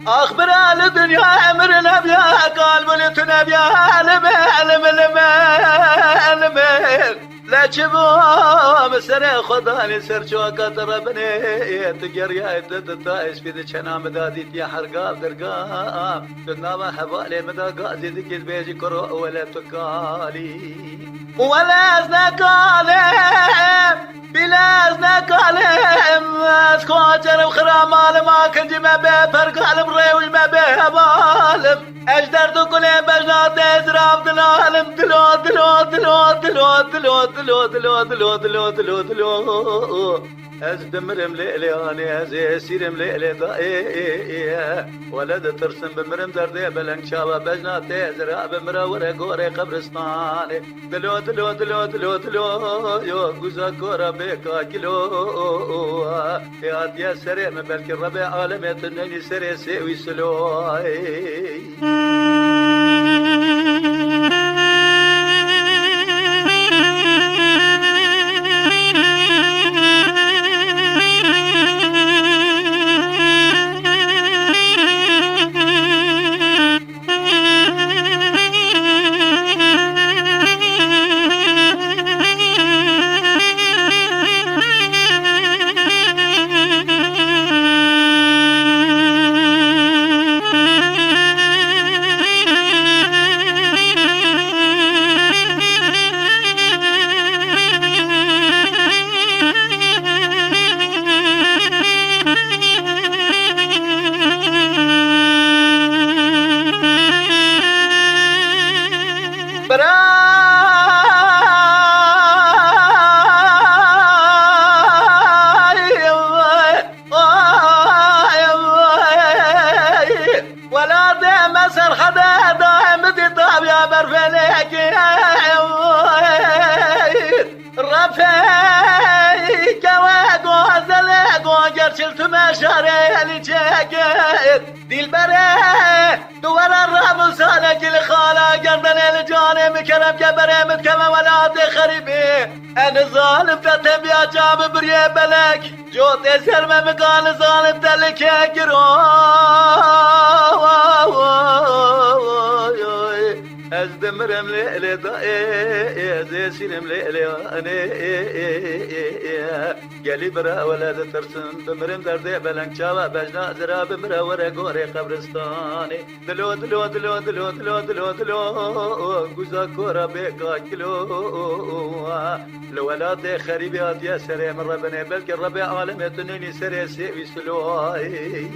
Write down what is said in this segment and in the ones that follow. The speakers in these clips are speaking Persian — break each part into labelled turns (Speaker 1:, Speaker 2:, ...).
Speaker 1: أخبر أهل الدنيا أمرنا بيا قال بلتنا بيا علم لا تشبو مسر خداني سر شوكات ربني تجر يا تتايش في ذشنا مداديت يا حرقاب درقام دنما حبالي مدى قازي ذكيت بيجي كرو ولا تقالي ولا أزنقالي بلا أزنقالي اسكوتر وخرام ما كنت ما به فرق علم ريوي ما به بالم اجدر تقولي بجنات ازراف دلالم دلو دلو دلو دلو دلو دلو دلو دلو دلو دلو دلو از دمرم ليلي از سيرم ليلي ضاي ولد ترسم بمرم دردي بلنك شابا بجنات ازرا بمرا ورا غوري قبرستاني دلو دلو دلو دلو دلو يو غزا كورا بيكا كيلو يا سري من بلك الربع عالمي تنيني سري سيوي سلوي شلت مشاري اللي جاكت دي البره دور الرب سالك الخالة قردن الجاني مكرم كبره متكمى ولاد خريبي انا ظالم فتم يا جاب بريه بلك جوت سرمه مقال ظالم تلك يكرو از دمرم ليلي ضاي زي سيرم ليلي اني قالي برا ولاد ترسم بمرم دردي بلنك شابا بجنا زرا بمرا ورا غوري قبرستاني دلو دلو دلو دلو دلو دلو دلو غزا كورا بيكا كيلو لولاد خريبيات يا سري من ربنا بلك الربع عالم يتنيني سري سيوي سلوي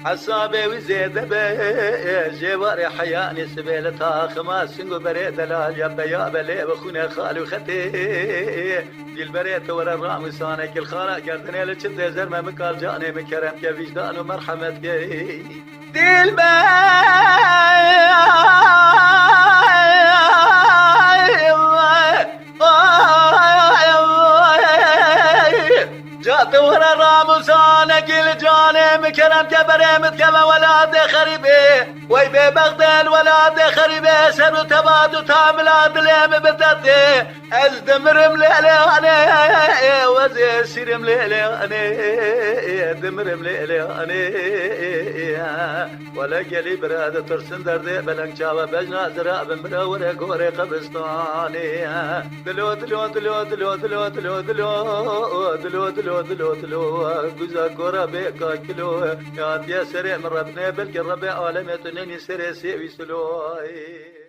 Speaker 1: حسابي وزيد بي جواري حياني سبيلتها خماس سنقو بريد دلال يبا يابا لي بخوني خالي وختي دي البريد ورا الرام سانك الخالة قردني لشد زرمة مكال جاني مكرم كفيجدان ومرحمتك دي البريد جات ورا الرام سانك الجاني مكرم كبري متكمى ولاد خريبي ويبي بغداد ولاد خريبي سر وتباد وتعمل عدلي مبتدي ازدمر مليلي انا وزي سير مليلي انا دمر مليلي انا ولا قلي براد ترسن دردي بلنك شاوة بجنا زرا بمرا ورا غوري قبرستاني دلو دلو دلو دلو دلو دلو دلو دلو دلو دلو دلو جزا كورا بيكا كيلو يا سري من ربنا بلك الربع عالمي تنيني سري سيوي سلوي